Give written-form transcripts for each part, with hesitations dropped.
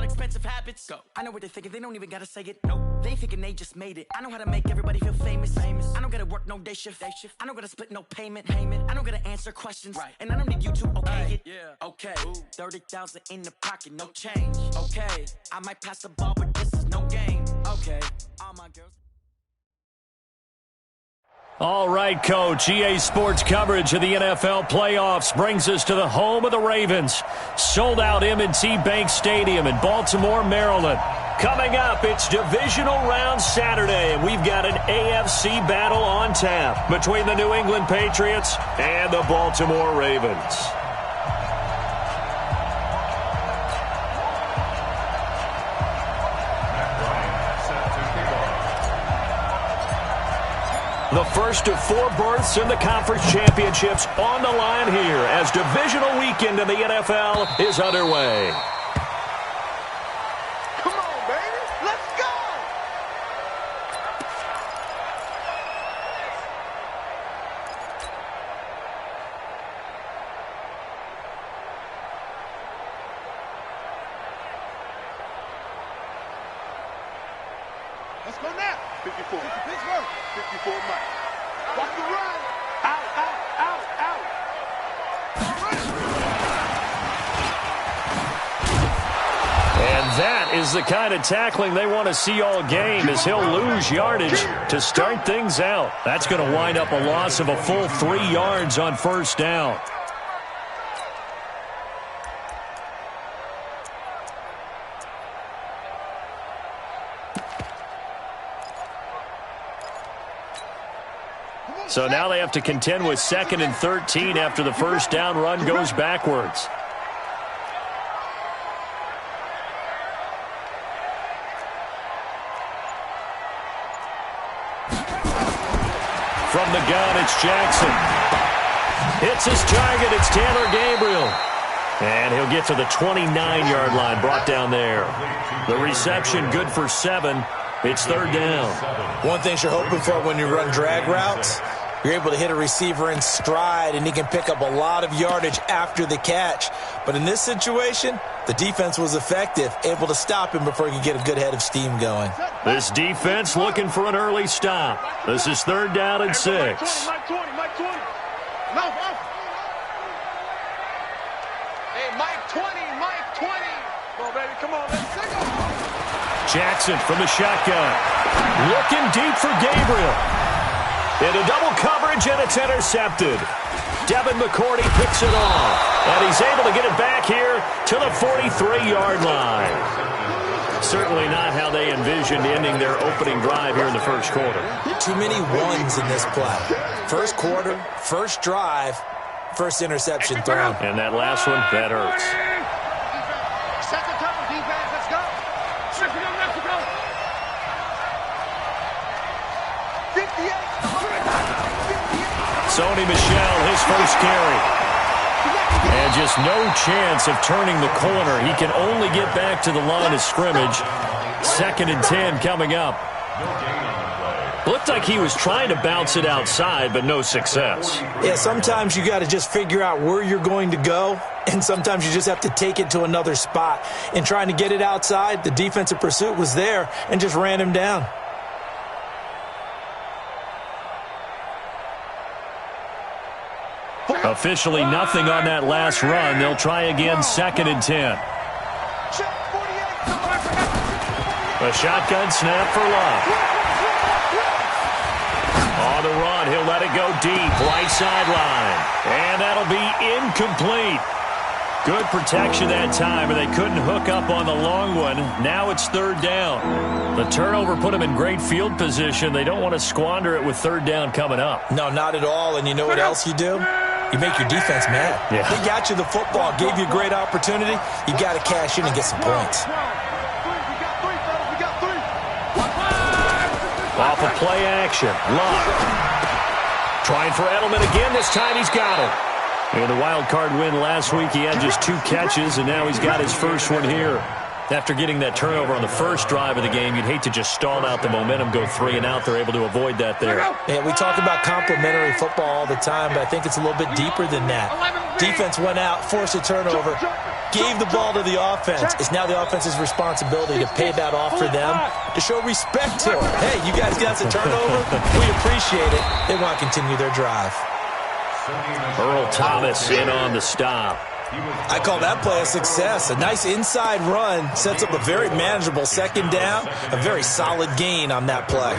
all expensive habits. Go. I know what they're thinking, they don't even gotta say it. Nope. They thinking they just made it. I know how to make everybody feel famous. I don't gotta work no day shift. I don't gotta split no payment. I don't gotta answer questions. Right. And I don't need you to okay it. Yeah. Okay. 30,000 in the pocket, no change. Okay. I might pass the ball, but this is no game. Okay. All my girls. All right, Coach. EA Sports coverage of the NFL playoffs brings us to the home of the Ravens. Sold out M&T Bank Stadium in Baltimore, Maryland. Coming up, it's divisional round Saturday, and we've got an AFC battle on tap between the New England Patriots and the Baltimore Ravens. The first of 4 berths in the conference championships on the line here as divisional weekend in the NFL is underway. Come on, baby. Let's go. Let's go now. 54. 54 Mike. Watch the run. Out. And that is the kind of tackling they want to see all game as he'll lose yardage to start things out. That's going to wind up a loss of a full 3 yards on first down. So now they have to contend with 2nd and 13 after the first down run goes backwards. From the gun, it's Jackson. Hits his target. It's Taylor Gabriel. And he'll get to the 29-yard line, brought down there. The reception good for 7. It's 3rd down. One thing you're hoping for when you run drag routes, you're able to hit a receiver in stride, and he can pick up a lot of yardage after the catch. But in this situation, the defense was effective, able to stop him before he could get a good head of steam going. This defense looking for an early stop. This is 3rd down and 6. Mike 20. No. Hey, Mike 20. Come on, baby. Come on. Let's go. Jackson from the shotgun. Looking deep for Gabriel. Into double coverage, and it's intercepted. Devin McCourty picks it off. And he's able to get it back here to the 43-yard line. Certainly not how they envisioned ending their opening drive here in the first quarter. Too many ones in this play. First quarter, first drive, first interception thrown. And that last one, that hurts. Set the tone, defense. Let's go. Mexico. 58. Sony Michel, his first carry. And just no chance of turning the corner. He can only get back to the line of scrimmage. 2nd and 10 coming up. Looked like he was trying to bounce it outside, but no success. Yeah, sometimes you got to just figure out where you're going to go, and sometimes you just have to take it to another spot. In trying to get it outside, the defensive pursuit was there and just ran him down. Officially nothing on that last run. They'll try again, 2nd and 10. A shotgun snap for Love. On the run, he'll let it go deep, right sideline. And that'll be incomplete. Good protection that time, and they couldn't hook up on the long one. Now it's 3rd down. The turnover put them in great field position. They don't want to squander it with 3rd down coming up. No, not at all. And you know what else you do? You make your defense mad. Yeah. They got you the football, gave you a great opportunity. You got to cash in and get some points. Off of play action. Love. Trying for Edelman again. This time he's got it. In the wild card win last week, he had just 2 catches, and now he's got his first one here. After getting that turnover on the first drive of the game, you'd hate to just stall out the momentum, go 3 and out. They're able to avoid that there. Yeah, we talk about complementary football all the time, but I think it's a little bit deeper than that. Defense went out, forced a turnover. gave the ball to the offense. It's now the offense's responsibility to pay that off for them, to show respect to them. Hey, you guys got the turnover? We appreciate it. They want to continue their drive. Earl Thomas in on the stop. I call that play a success. A nice inside run sets up a very manageable second down, a very solid gain on that play.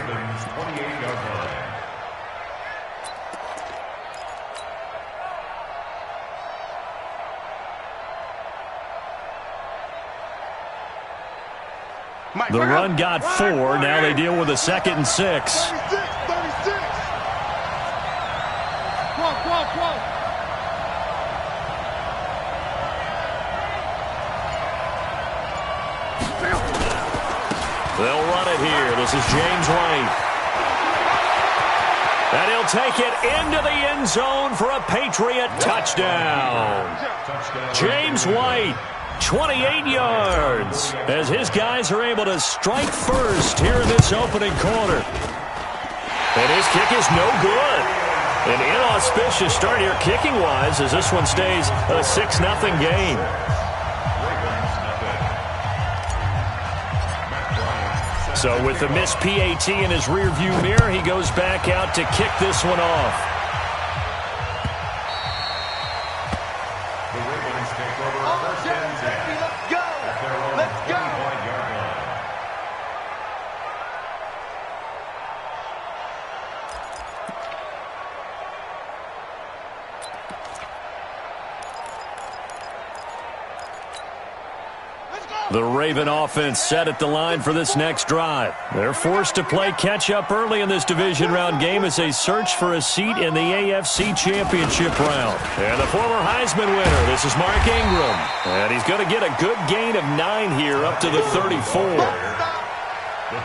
The run got 4. Now they deal with a 2nd and 6. 36. Whoa. They'll run it here. This is James White. And he'll take it into the end zone for a Patriot touchdown. James White, 28 yards, as his guys are able to strike first here in this opening quarter. And his kick is no good. An inauspicious start here kicking-wise as this one stays a 6-0 game. So with the missed PAT in his rearview mirror, he goes back out to kick this one off. The Ravens take over first and 10. Let's go. Let's go. The Raven offense set at the line for this next drive. They're forced to play catch-up early in this division round game as they search for a seat in the AFC Championship round. And the former Heisman winner, this is Mark Ingram. And he's going to get a good gain of 9 here up to the 34.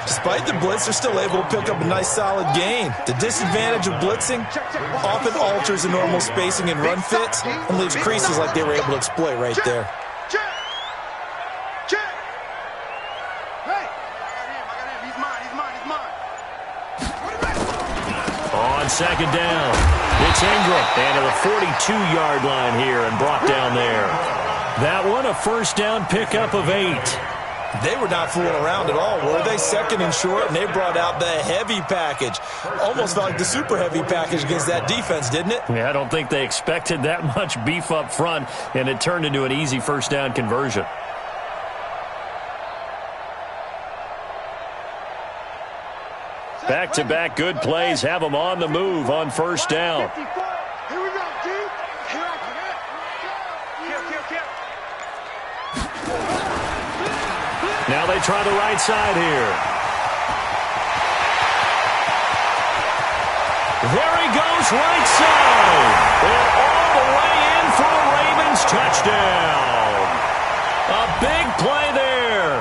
Despite the blitz, they're still able to pick up a nice solid gain. The disadvantage of blitzing often alters the normal spacing and run fits and leaves creases like they were able to exploit right there. On second down, it's Ingram. And to the 42-yard line here and brought down there. That one a first down pickup of 8. They were not fooling around at all, were they? Second and short, and they brought out the heavy package. Almost felt like the super heavy package against that defense, didn't it? Yeah, I don't think they expected that much beef up front, and it turned into an easy first down conversion. Back-to-back good plays have them on the move on first down. Here we go, G. Now they try the right side here. There he goes, right side. And all the way in for a Ravens touchdown. A big play there.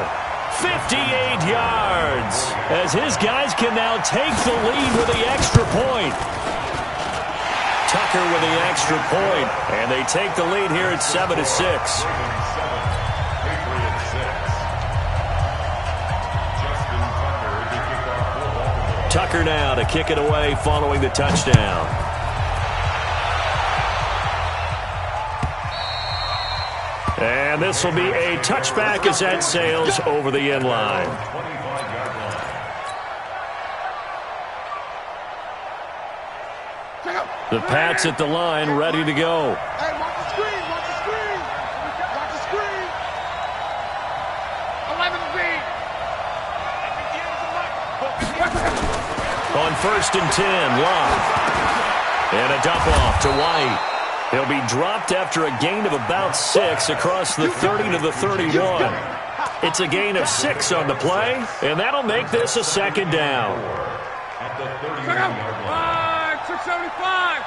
58 yards. As his guys can now take the lead with the extra point. Tucker with the extra point. And they take the lead here at 7-6. Tucker now to kick it away following the touchdown. And this will be a touchback as that sails over the end line. The Pats at the line, ready to go. Hey, watch the screen, watch the screen. Watch the screen. 11 feet. On 1st and 10, Love. And a dump off to White. He'll be dropped after a gain of about 6 across the 30 to the 31. It's a gain of 6 on the play, and that'll make this a second down. At the 30-yard line. 675.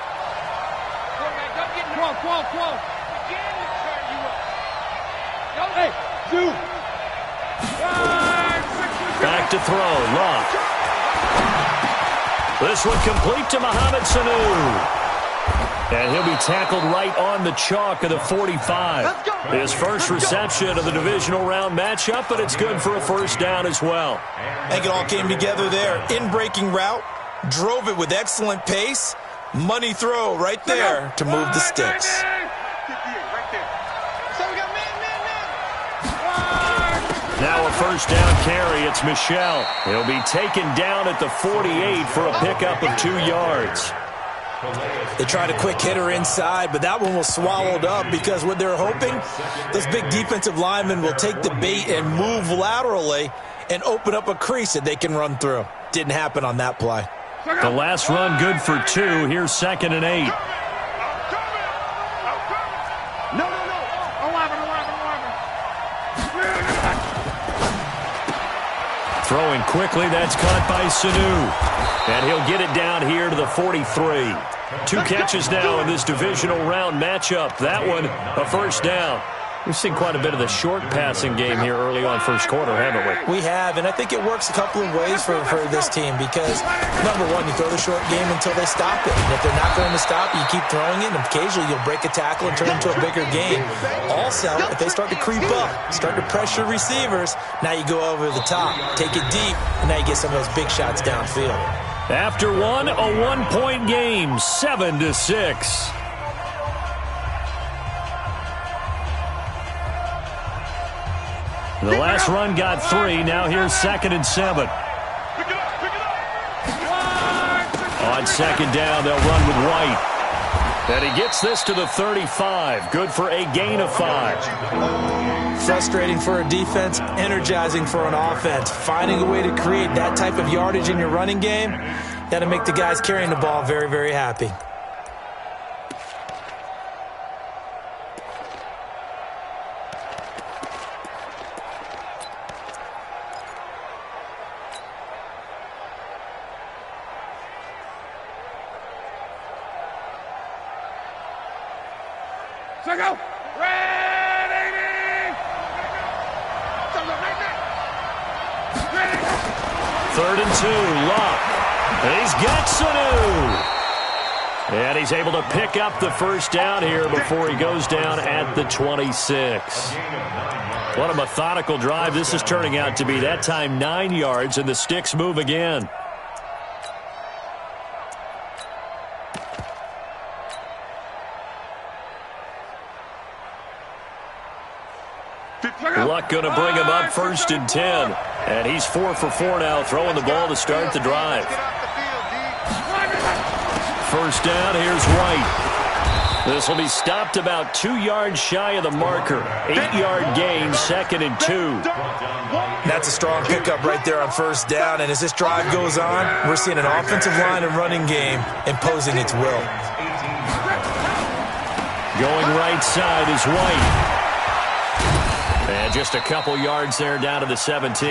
Quote. Hey, dude. Back to throw, Love. This one complete to Mohamed Sanu. And he'll be tackled right on the chalk of the 45. His first reception of the divisional round matchup, but it's good for a first down as well. I think it all came together there. In-breaking route, drove it with excellent pace. Money throw right there to move the sticks. Right there. So we got man. Now a first down carry. It's Michel. He'll be taken down at the 48 for a pickup of 2 yards. They tried a quick hitter inside, but that one was swallowed up because what they're hoping, those big defensive linemen will take the bait and move laterally and open up a crease that they can run through. Didn't happen on that play. The last run good for 2. Here's 2nd and 8. No. 11. Throwing quickly, that's caught by Sanu. And he'll get it down here to the 43. 2 catches now in this divisional round matchup. That one, a first down. We've seen quite a bit of the short passing game here early on first quarter, haven't we? We have, and I think it works a couple of ways for this team because, number one, you throw the short game until they stop it. And if they're not going to stop, you keep throwing it, and occasionally you'll break a tackle and turn it into a bigger game. Also, if they start to creep up, start to pressure receivers, now you go over the top, take it deep, and now you get some of those big shots downfield. After one, a 1-point game, 7-6. The last run got 3. Now here's 2nd and 7. On 2nd down, they'll run with White. And he gets this to the 35. Good for a gain of 5. Frustrating for a defense, energizing for an offense. Finding a way to create that type of yardage in your running game, got to make the guys carrying the ball very, very happy. Go! Ready! 3rd and 2, Luck. And he's got Sanu. And he's able to pick up the first down here before he goes down at the 26. What a methodical drive this is turning out to be. That time 9 yards, and the sticks move again. Luck going to bring him up 1st and 10. And he's 4 for 4 now, throwing the ball to start the drive. First down, here's White. This will be stopped about 2 yards shy of the marker. 8-yard gain, 2nd and 2. That's a strong pickup right there on first down. And as this drive goes on, we're seeing an offensive line and running game imposing its will. Going right side is White. And just a couple yards there down to the 17.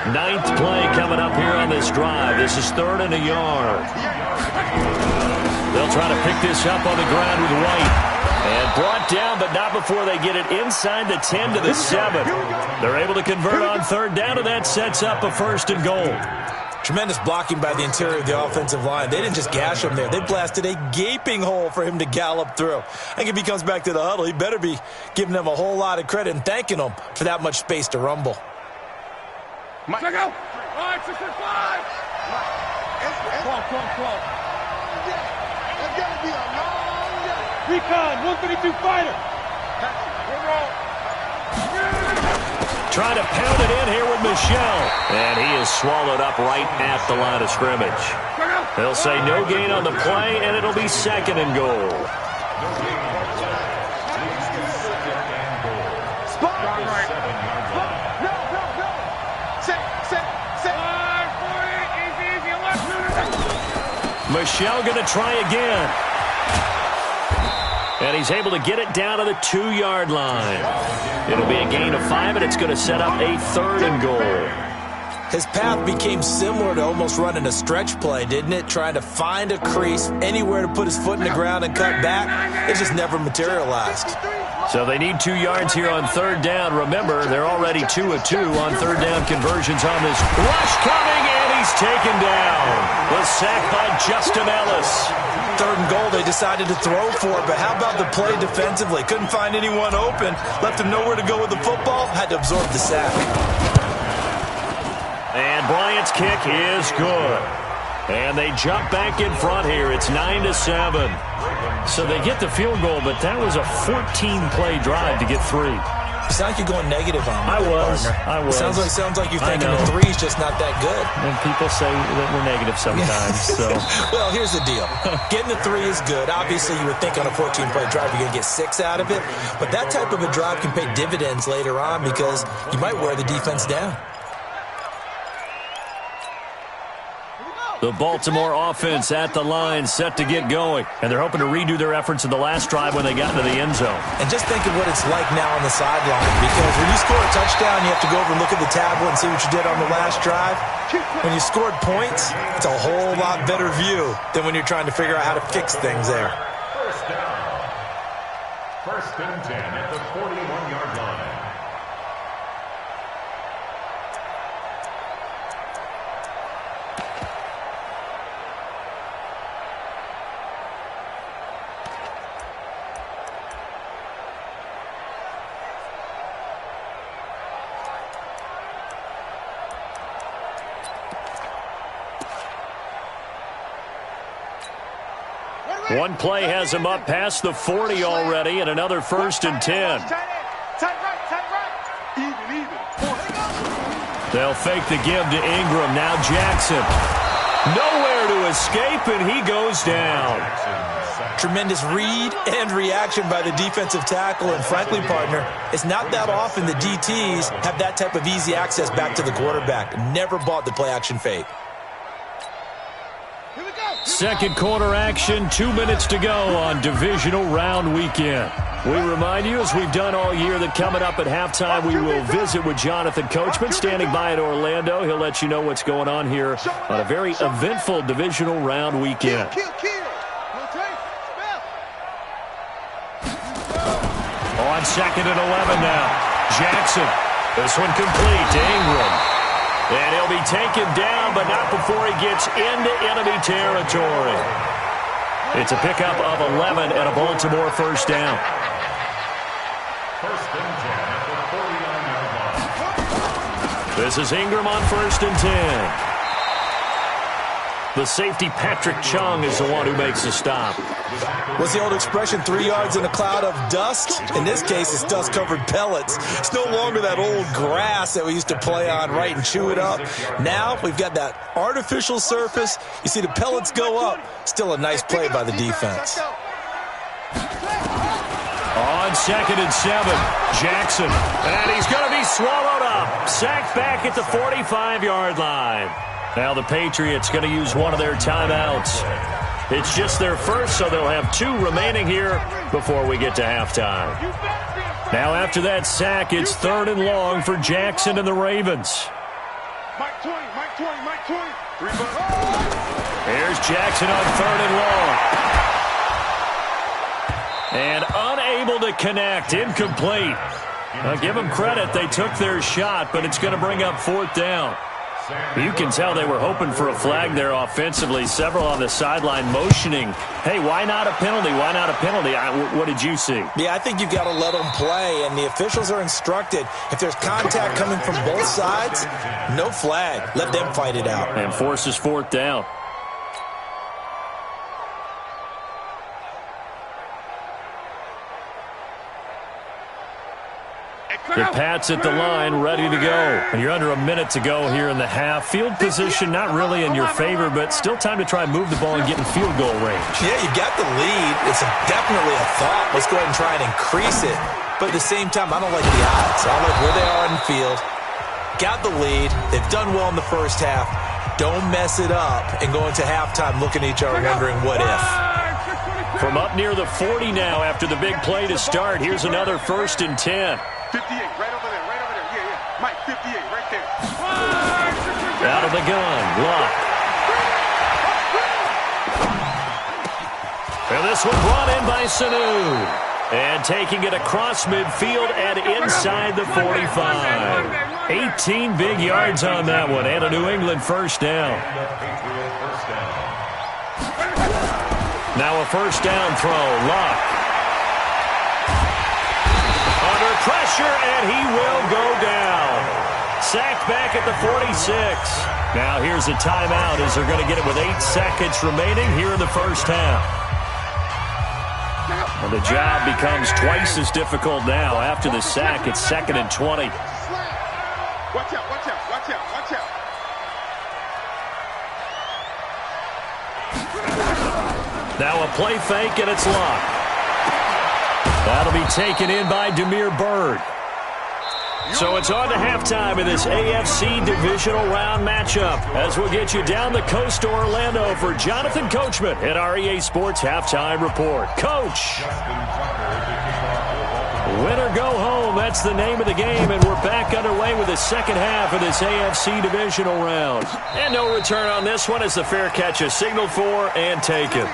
9th play coming up here on this drive. This is 3rd and a yard. They'll try to pick this up on the ground with White. And brought down, but not before they get it inside the 10 to the 7. They're able to convert on 3rd down, and that sets up a 1st and goal. Tremendous blocking by the interior of the offensive line. They didn't just gash him there. They blasted a gaping hole for him to gallop through. I think if he comes back to the huddle, he better be giving them a whole lot of credit and thanking them for that much space to rumble. Go! 5, 6, 5! Close. It's going to be a long day. Recon, 132 fighter. Trying to pound it in here with Michel. And he is swallowed up right at the line of scrimmage. They'll say no gain on the play, and it'll be 2nd and goal. Michel going to try again. And he's able to get it down to the 2-yard line. It'll be a gain of 5, and it's going to set up a 3rd and goal. His path became similar to almost running a stretch play, didn't it? Trying to find a crease, anywhere to put his foot in the ground and cut back. It just never materialized. So they need 2 yards here on 3rd down. Remember, they're already 2 of 2 on 3rd down conversions on this. Rush coming, and he's taken down. Was sacked by Justin Ellis. 3rd and goal, they decided to throw for it, but how about the play defensively? Couldn't find anyone open, left him nowhere to go with the football, had to absorb the sack. And Bryant's kick is good. And they jump back in front here. It's 9-7. So they get the field goal, but that was a 14-play drive to get 3. You sound like you're going negative on me. I was. Sounds like you're thinking the three's just not that good. And people say that we're negative sometimes. So, well, here's the deal. Getting the three is good. Obviously, you would think on a 14-play drive you're going to get 6 out of it. But that type of a drive can pay dividends later on because you might wear the defense down. The Baltimore offense at the line, set to get going. And they're hoping to redo their efforts in the last drive when they got into the end zone. And just think of what it's like now on the sideline, because when you score a touchdown, you have to go over and look at the tablet and see what you did on the last drive. When you scored points, it's a whole lot better view than when you're trying to figure out how to fix things there. First down. First and 10 at the 41-yard line. One play has him up past the 40 already, and another first and 10. They'll fake the give to Ingram. Now Jackson. Nowhere to escape, and he goes down. Tremendous read and reaction by the defensive tackle. And frankly, partner, it's not that often the DTs have that type of easy access back to the quarterback. Never bought the play-action fake. Second quarter action, 2 minutes to go on divisional round weekend. We remind you, as we've done all year, that coming up at halftime, we will visit with Jonathan Coachman standing by in Orlando. He'll let you know what's going on here on a very eventful divisional round weekend. On second and 11 now. Jackson. This one complete to Ingram. And he'll be taken down, but not before he gets into enemy territory. It's a pickup of 11 and a Baltimore first down. First and 10 at the 49-yard line. This is Ingram on first and 10. The safety, Patrick Chung, is the one who makes the stop. What's the old expression, 3 yards in a cloud of dust? In this case, it's dust-covered pellets. It's no longer that old grass that we used to play on, right, and chew it up. Now we've got that artificial surface. You see the pellets go up. Still a nice play by the defense. On second and 7, Jackson. And he's going to be swallowed up. Sacked back at the 45-yard line. Now the Patriots going to use one of their timeouts. It's just their first, so they'll have 2 remaining here before we get to halftime. Now after that sack, it's third and long for Jackson and the Ravens. Mike 20. Here's Jackson on third and long. And unable to connect, incomplete. Now give them credit, they took their shot, but it's going to bring up fourth down. You can tell they were hoping for a flag there offensively. Several on the sideline motioning, hey, why not a penalty? Why not a penalty? What did you see? Yeah, I think you've got to let them play, and the officials are instructed. If there's contact coming from both sides, no flag. Let them fight it out. And forces fourth down. The Pats at the line, ready to go. And you're under a minute to go here in the half. Field position not really in your favor, but still time to try and move the ball and get in field goal range. Yeah, you've got the lead. It's definitely a thought. Let's go ahead and try and increase it. But at the same time, I don't like the odds. I like where they are in the field. Got the lead. They've done well in the first half. Don't mess it up and go into halftime looking at each other wondering what if. From up near the 40 now after the big play to start, here's another first and 10. 58, right over there. Yeah. Mike, 58, right there. Out of the gun, Luck. And this one brought in by Sanu. And taking it across midfield and inside the 45. 18 big yards on that one, and a New England first down. Now a first down throw, Luck. Under pressure, and he will go down. Sacked back at the 46. Now here's a timeout as they're going to get it with 8 seconds remaining here in the first half. And the job becomes twice as difficult now. After the sack, it's 2nd and 20. Watch out, watch out, watch out, watch out. Now a play fake, and it's locked. That'll be taken in by Damiere Byrd. So it's on to halftime in this AFC divisional round matchup as we'll get you down the coast to Orlando for Jonathan Coachman at our EA Sports Halftime Report. Coach! Win or go home, that's the name of the game, and we're back underway with the second half of this AFC divisional round. And no return on this one as the fair catch is signaled for and taken.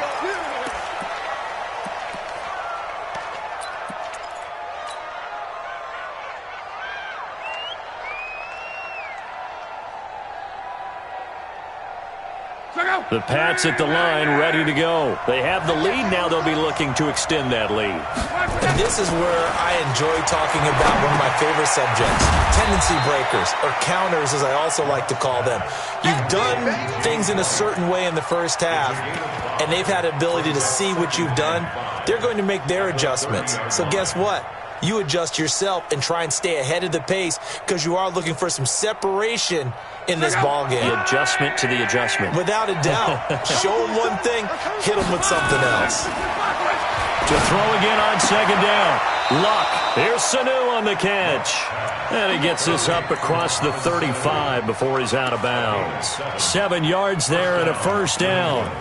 The Pats at the line, ready to go. They have the lead now. They'll be looking to extend that lead. And this is where I enjoy talking about one of my favorite subjects, tendency breakers, or counters as I also like to call them. You've done things in a certain way in the first half, and they've had the ability to see what you've done. They're going to make their adjustments. So guess what? You adjust yourself and try and stay ahead of the pace because you are looking for some separation in this ball game. The adjustment to the adjustment. Without a doubt. Show them one thing, hit them with something else. To throw again on second down. Luck. Here's Sanu on the catch. And he gets this up across the 35 before he's out of bounds. 7 yards there and a first down.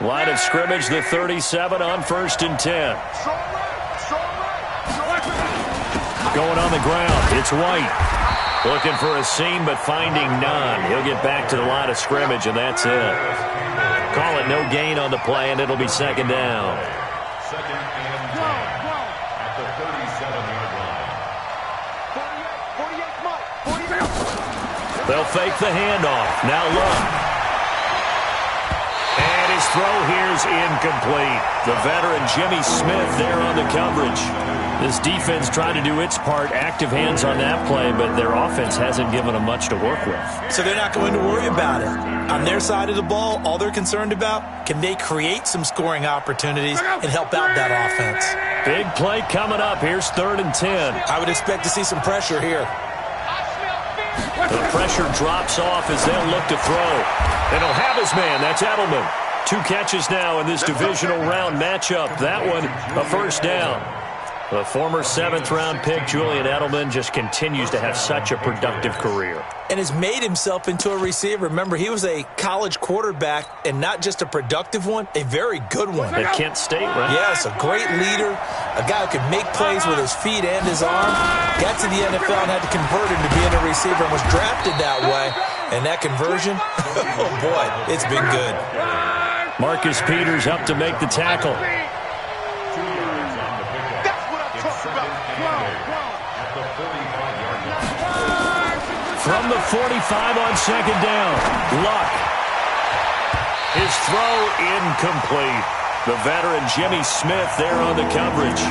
Line of scrimmage, the 37 on 1st and 10. Going on the ground, it's White. Looking for a seam, but finding none. He'll get back to the line of scrimmage, and that's it. Call it no gain on the play, and it'll be second down. Second and 10 at the 37-yard line. They'll fake the handoff. Now Luck. And his throw here's incomplete. The veteran Jimmy Smith there on the coverage. This defense trying to do its part, active hands on that play, but their offense hasn't given them much to work with. So they're not going to worry about it. On their side of the ball, all they're concerned about, can they create some scoring opportunities and help out that offense? Big play coming up. Here's 3rd and 10. I would expect to see some pressure here. The pressure drops off as they'll look to throw. And he'll have his man. That's Edelman. 2 catches now in this divisional round matchup. That one, a first down. The former 7th-round pick, Julian Edelman, just continues to have such a productive career. And has made himself into a receiver. Remember, he was a college quarterback, and not just a productive one, a very good one. At Kent State, right? Yes, a great leader, a guy who could make plays with his feet and his arm. Got to the NFL and had to convert him to being a receiver and was drafted that way. And that conversion, oh boy, it's been good. Marcus Peters up to make the tackle. From the 45 on second down, Luck. His throw incomplete. The veteran Jimmy Smith there on the coverage.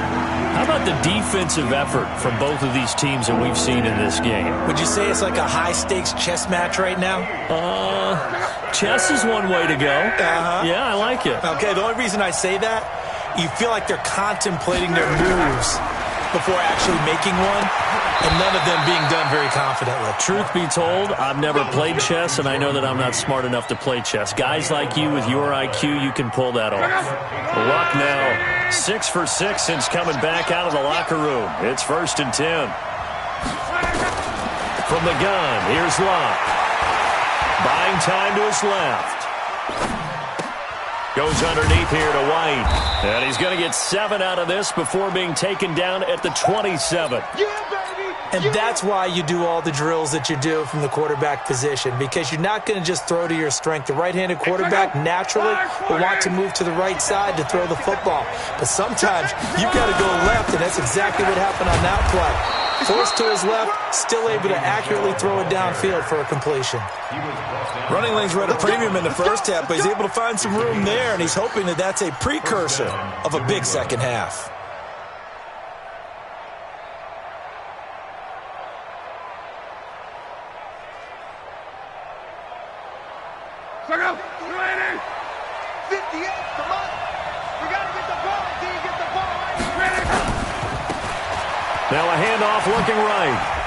How about the defensive effort from both of these teams that we've seen in this game? Would you say it's like a high-stakes chess match right now? Chess is one way to go. Yeah, I like it. Okay, the only reason I say that, you feel like they're contemplating their moves before actually making one, and none of them being done very confidently. Truth be told, I've never played chess, and I know that I'm not smart enough to play chess. Guys like you with your IQ, you can pull that off. Luck now, 6 for 6 since coming back out of the locker room. It's 1st and 10. From the gun, here's Luck. Buying time to his left. Goes underneath here to White. And he's going to get 7 out of this before being taken down at the 27. And that's why you do all the drills that you do from the quarterback position, because you're not going to just throw to your strength. The right-handed quarterback naturally will want to move to the right side to throw the football. But sometimes you've got to go left, and that's exactly what happened on that play. Forced to his left, still able to accurately throw it downfield for a completion. Running lanes were at a premium in the first half, but he's able to find some room there, and he's hoping that that's a precursor of a big second half. Circle. You ready? 58, come on. We got to get the ball. Do you get the ball right? Ready. Now a handoff looking right.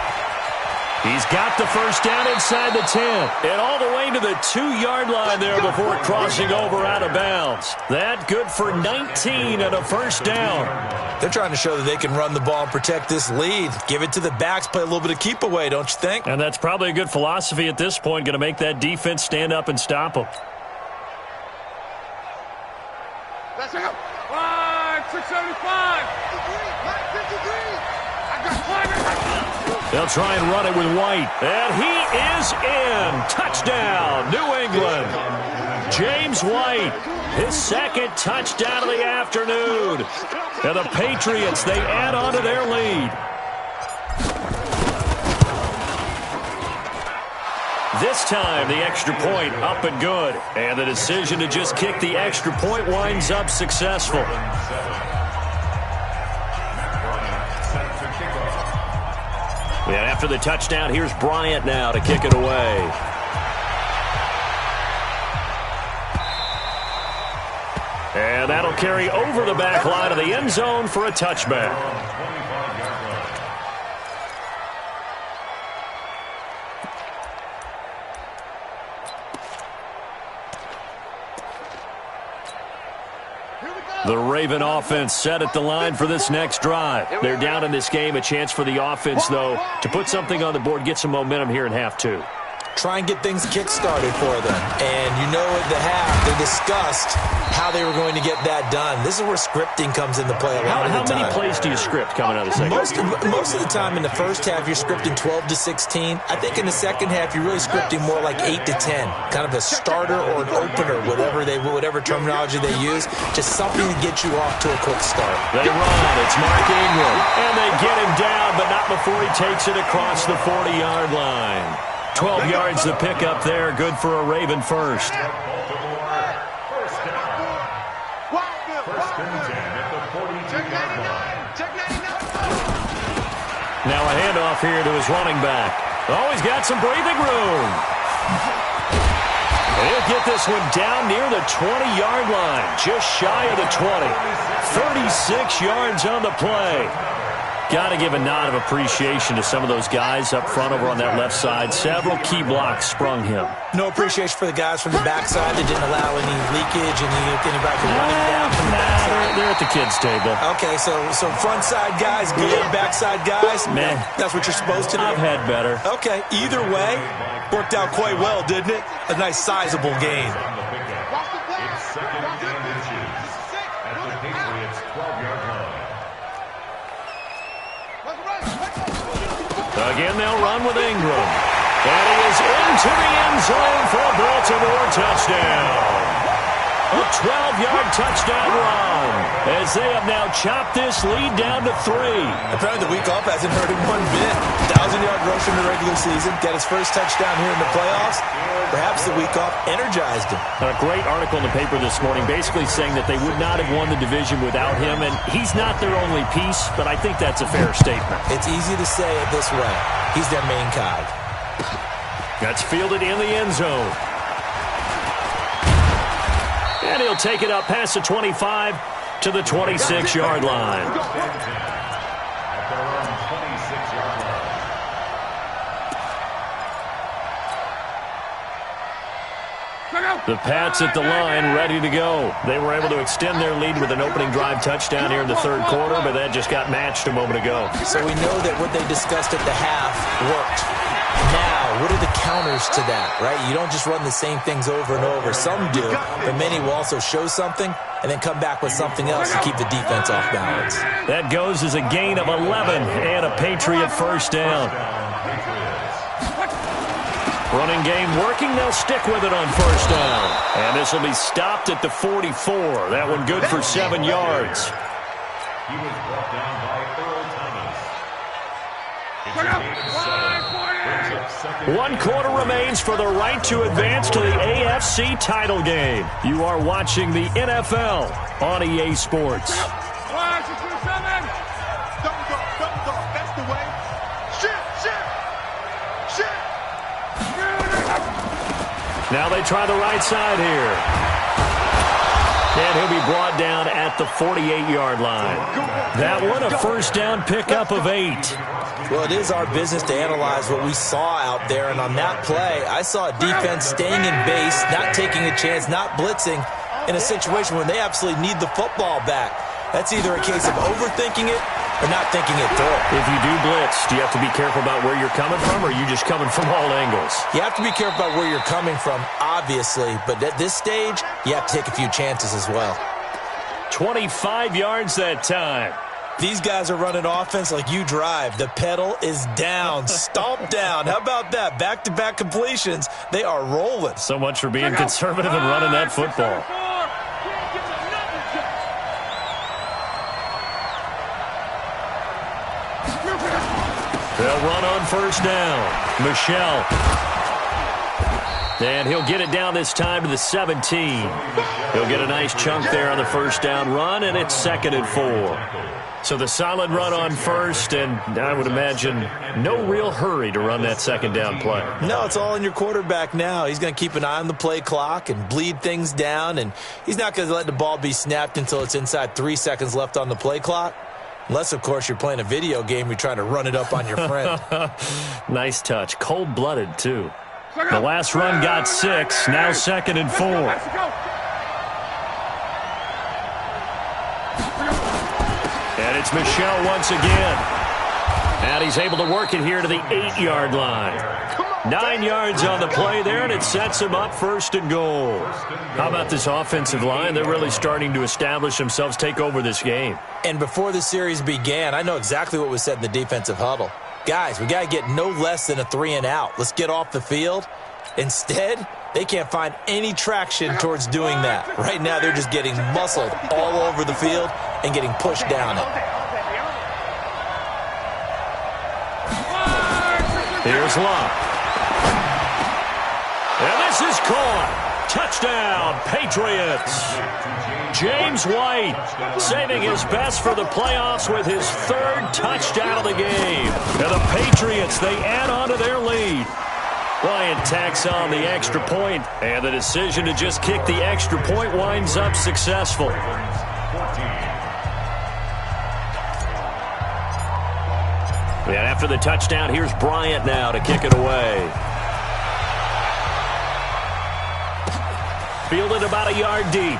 He's got the first down inside the 10. And all the way to the 2-yard line there before crossing over out of bounds. That good for 19 and a first down. They're trying to show that they can run the ball and protect this lead. Give it to the backs, play a little bit of keep away, don't you think? And that's probably a good philosophy at this point. Going to make that defense stand up and stop them. Let's go. 675. 53. I got 5. They'll try and run it with White. And he is in. Touchdown, New England. James White, his second touchdown of the afternoon. And the Patriots, they add on to their lead. This time, the extra point up and good. And the decision to just kick the extra point winds up successful. And after the touchdown, here's Bryant now to kick it away. And that'll carry over the back line of the end zone for a touchback. The Raven offense set at the line for this next drive. They're down in this game. A chance for the offense, though, to put something on the board, get some momentum here in half two. Try and get things kick-started for them. And you know at the half, they discussed how they were going to get that done. This is where scripting comes into play a lot of the time. How many plays do you script coming out of the second? Most of the time in the first half, you're scripting 12 to 16. I think in the second half, you're really scripting more like 8 to 10. Kind of a starter or an opener, whatever terminology they use. Just something to get you off to a quick start. They run. It's Mark Ingram. And they get him down, but not before he takes it across the 40-yard line. 12 yards to pick up there. Good for a Raven first. First and 10 at the 42-yard line. Now a handoff here to his running back. Oh, he's got some breathing room. And he'll get this one down near the 20-yard line, just shy of the 20. 36 yards on the play. Got to give a nod of appreciation to some of those guys up front over on that left side. Several key blocks sprung him. No appreciation for the guys from the backside that didn't allow any leakage and anybody from running down from the backside. They're at the kids' table. Okay, so front side guys good, backside guys, man, that's what you're supposed to do. I've had better. Okay, either way, worked out quite well, didn't it? A nice sizable gain. It's second and inches at the Patriots' 12-yard line. Again, they'll run with Ingram. And he is into the end zone for a Baltimore touchdown. A 12-yard touchdown run as they have now chopped this lead down to 3. Apparently the week off hasn't hurt him one bit. 1,000-yard rush in the regular season. Got his first touchdown here in the playoffs. Perhaps the week off energized him. A great article in the paper this morning basically saying that they would not have won the division without him. And he's not their only piece, but I think that's a fair statement. It's easy to say it this way. He's their main cog. That's fielded in the end zone. And he'll take it up past the 25 to the 26-yard line. The Pats at the line, ready to go. They were able to extend their lead with an opening drive touchdown here in the third quarter, but that just got matched a moment ago. So we know that what they discussed at the half worked. Now, what are the counters to that, right? You don't just run the same things over and over. Some do, but many will also show something and then come back with something else to keep the defense off balance. That goes as a gain of 11 and a Patriot first down. Running game working. They'll stick with it on first down. And this will be stopped at the 44. That one good for 7 yards. He was brought down by Earl Thomas. 1 quarter remains for the right to advance to the AFC title game. You are watching the NFL on EA Sports. That's the way. Shit. Now they try the right side here. And he'll be brought down at the 48-yard line. That one, a first down pickup of 8. Well, it is our business to analyze what we saw out there, and on that play, I saw a defense staying in base, not taking a chance, not blitzing in a situation where they absolutely need the football back. That's either a case of overthinking it or not thinking it through. If you do blitz, do you have to be careful about where you're coming from, or are you just coming from all angles? You have to be careful about where you're coming from, obviously, but at this stage, you have to take a few chances as well. 25 yards that time. These guys are running offense like you drive. The pedal is down, stomped down. How about that? Back-to-back completions. They are rolling. So much for being conservative and running that football. They'll run on first down. Michelle. And he'll get it down this time to the 17. He'll get a nice chunk there on the first down run, and it's 2nd and 4. So the solid run on first, and I would imagine no real hurry to run that second down play. No, it's all in your quarterback now. He's going to keep an eye on the play clock and bleed things down, and he's not going to let the ball be snapped until it's inside 3 seconds left on the play clock. Unless, of course, you're playing a video game, you're trying to run it up on your friend. Nice touch. Cold-blooded, too. The last run got 6. Now 2nd and 4. And it's Michelle once again. And he's able to work it here to the 8-yard line. 9 yards on the play there, and it sets him up 1st and goal. How about this offensive line? They're really starting to establish themselves, take over this game. And before the series began, I know exactly what was said in the defensive huddle. Guys, we got to get no less than a 3-and-out. Let's get off the field. Instead, they can't find any traction towards doing that. Right now, they're just getting muscled all over the field and getting pushed down it. Here's Locke. And this is caught. Touchdown, Patriots. James White saving his best for the playoffs with his 3rd touchdown of the game. And the Patriots, they add on to their lead. Bryant tacks on the extra point, and the decision to just kick the extra point winds up successful. And after the touchdown, here's Bryant now to kick it away. Fielded about a yard deep.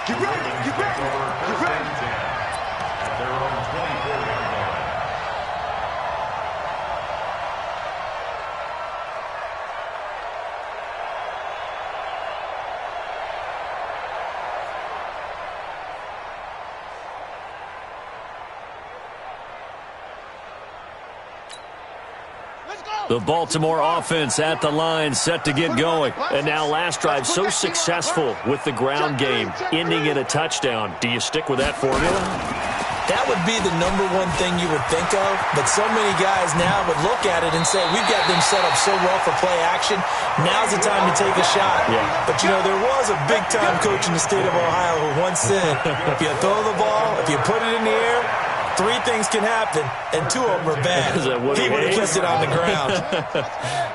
Get ready, get ready, get ready. At their own 24-yard line. The Baltimore offense at the line, set to get going. And now last drive so successful with the ground game, ending in a touchdown. Do you stick with that formula? That would be the number one thing you would think of, but so many guys now would look at it and say, we've got them set up so well for play action, now's the time to take a shot. Yeah. But, you know, there was a big-time coach in the state of Ohio who once said, if you throw the ball, if you put it in the air, 3 things can happen, and 2 of them are bad. He would have kept it on the ground.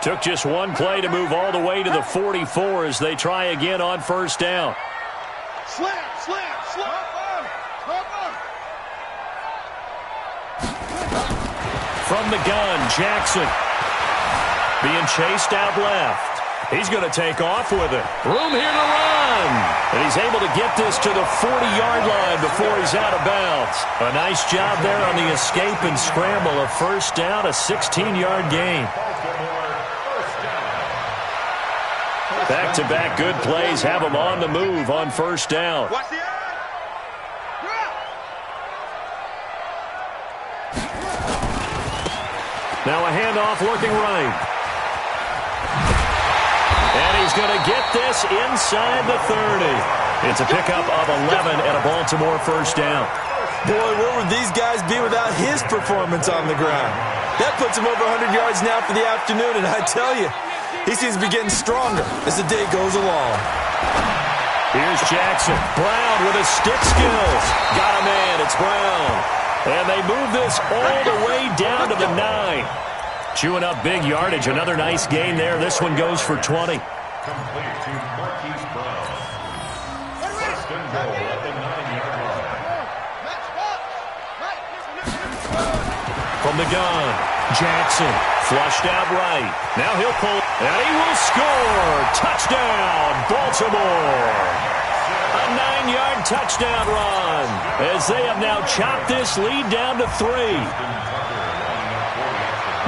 Took just one play to move all the way to the 44 as they try again on first down. Slam, slam, slam. From the gun, Jackson being chased out left. He's going to take off with it. Room here to run. And he's able to get this to the 40-yard line before he's out of bounds. A nice job there on the escape and scramble. A first down, a 16-yard gain. Back-to-back good plays have him on the move on first down. Watch the eye. Now a handoff looking right. And he's going to get this inside the 30. It's a pickup of 11 and a Baltimore first down. Boy, where would these guys be without his performance on the ground? That puts him over 100 yards now for the afternoon, and I tell you, he seems to be getting stronger as the day goes along. Here's Jackson. Brown with his stick skills. Got a man. It's Brown. And they move this all the way down to the 9. Chewing up big yardage. Another nice gain there. This one goes for 20. Complete to Marquise Brown. First and goal at the 9-yard line. From the gun, Jackson flushed out right. Now he'll pull, and he will score. Touchdown, Baltimore. A 9-yard touchdown run as they have now chopped this lead down to 3.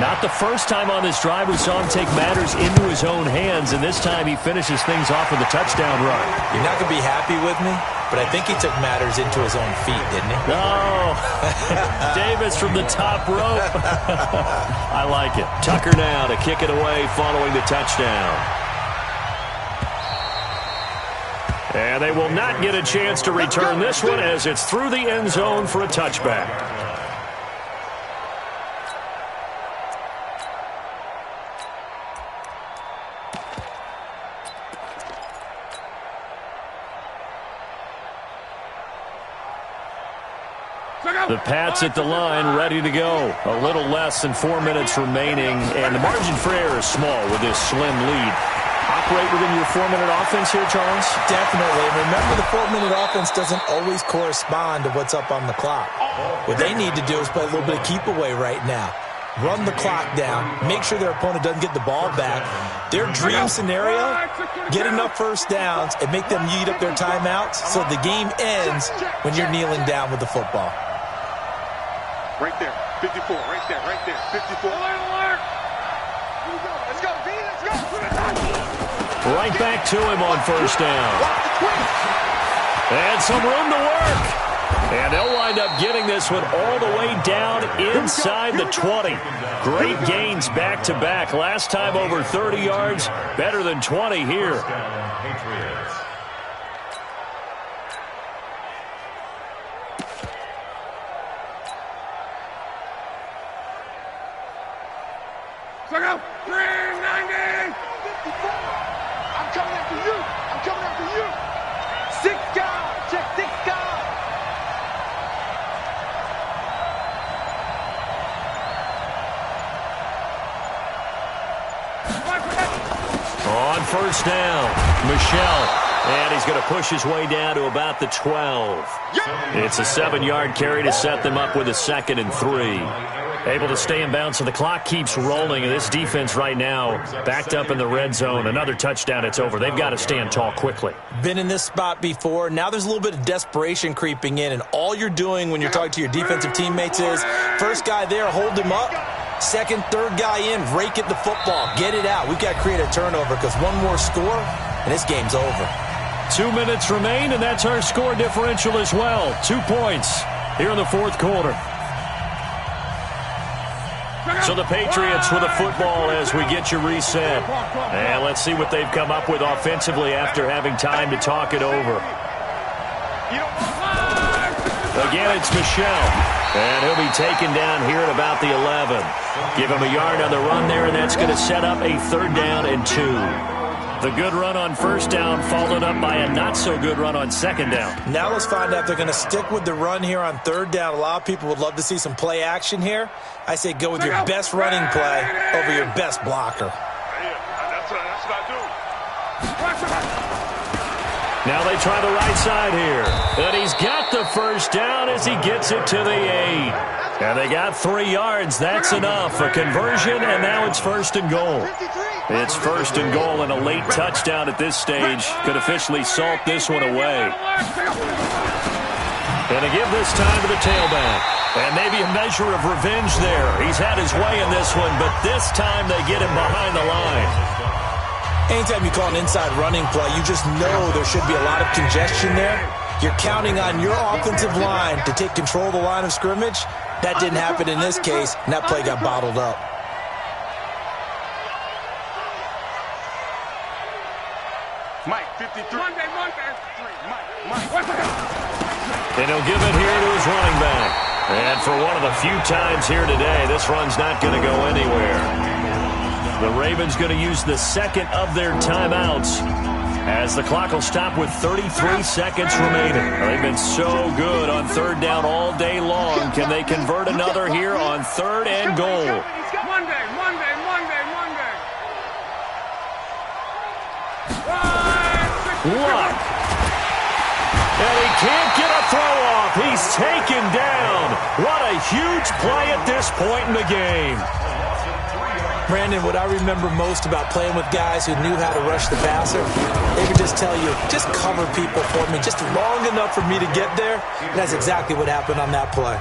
Not the first time on this drive we saw him take matters into his own hands, and this time he finishes things off with a touchdown run. You're not going to be happy with me, but I think he took matters into his own feet, didn't he? Oh, Davis from the top rope. I like it. Tucker now to kick it away following the touchdown. And they will not get a chance to return this one as it's through the end zone for a touchback. The Pats at the line, ready to go. A little less than 4 minutes remaining, and the margin for error is small with this slim lead. Operate within your 4-minute offense here, Charles? Definitely. Remember, the 4-minute offense doesn't always correspond to what's up on the clock. What they need to do is play a little bit of keep away right now. Run the clock down. Make sure their opponent doesn't get the ball back. Their dream scenario, get enough first downs and make them eat up their timeouts so the game ends when you're kneeling down with the football. Right there, 54, right there, 54. Let's go, B, let's go. Right back to him on first down. And some room to work. And they'll wind up getting this one all the way down inside the 20. Great gains back-to-back. Last time over 30 yards, better than 20 here. Look out! 390! 54! I'm coming after you! I'm coming after you! 6 guys! Check 6 guys! On first down, Michelle. And he's going to push his way down to about the 12. It's a 7-yard carry to set them up with a 2nd and 3. Able to stay in bounds, so the clock keeps rolling. And this defense right now backed up in the red zone. Another touchdown, it's over. They've got to stand tall quickly. Been in this spot before. Now there's a little bit of desperation creeping in. And all you're doing when you're talking to your defensive teammates is, first guy there, hold him up. Second, third guy in, rake at the football. Get it out. We've got to create a turnover because one more score, and this game's over. 2 minutes remain, and that's our score differential as well. 2 points here in the fourth quarter. So the Patriots with a football as we get you reset. And let's see what they've come up with offensively after having time to talk it over. Again, it's Michelle. And he'll be taken down here at about the 11. Give him a yard on the run there, and that's going to set up a 3rd down and 2. The good run on first down followed up by a not-so-good run on 2nd down. Now let's find out if they're going to stick with the run here on 3rd down. A lot of people would love to see some play action here. I say go with your best running play over your best blocker. That's what I do. Now they try the right side here. And he's got the first down as he gets it to the 8. And they got 3 yards. That's enough. A conversion, and now it's 1st and goal. It's 1st and goal, and a late touchdown at this stage could officially salt this one away. And to give this time to the tailback. And maybe a measure of revenge there. He's had his way in this one, but this time they get him behind the line. Anytime you call an inside running play, you just know there should be a lot of congestion there. You're counting on your offensive line to take control of the line of scrimmage. That didn't happen in this case, and that play got bottled up. Mike, 53. Monday. And he'll give it here to his running back. And for one of the few times here today, this run's not going to go anywhere. The Ravens going to use the 2nd of their timeouts as the clock will stop with 33 seconds remaining. They've been so good on 3rd down all day long. Can they convert another here on 3rd and goal? Luck. And he can't get a throw off. He's taken down. What a huge play at this point in the game. Brandon, what I remember most about playing with guys who knew how to rush the passer, they would just tell you, just cover people for me, just long enough for me to get there. And that's exactly what happened on that play.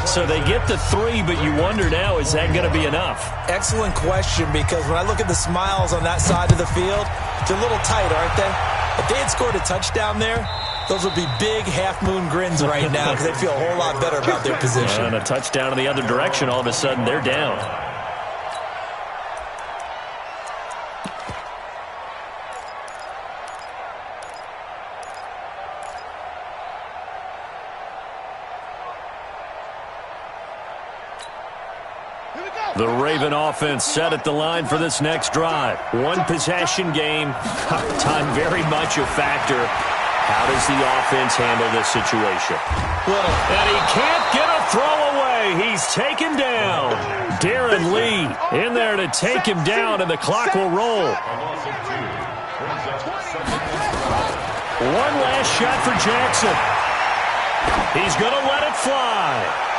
So they get the 3, but you wonder now, is that going to be enough? Excellent question, because when I look at the smiles on that side of the field, they're a little tight, aren't they? If they had scored a touchdown there, those would be big half-moon grins right now because they'd feel a whole lot better about their position. And a touchdown in the other direction, all of a sudden they're down. The Raven offense set at the line for this next drive. One possession game. Time very much a factor. How does the offense handle this situation? And he can't get a throw away. He's taken down. Darren Lee in there to take him down, and the clock will roll. One last shot for Jackson. He's going to let it fly.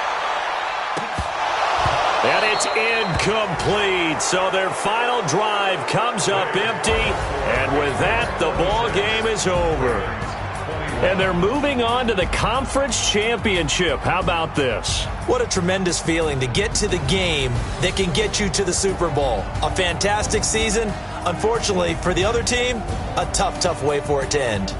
And it's incomplete. So their final drive comes up empty. And with that, the ball game is over. And they're moving on to the conference championship. How about this? What a tremendous feeling to get to the game that can get you to the Super Bowl. A fantastic season. Unfortunately, for the other team, a tough way for it to end.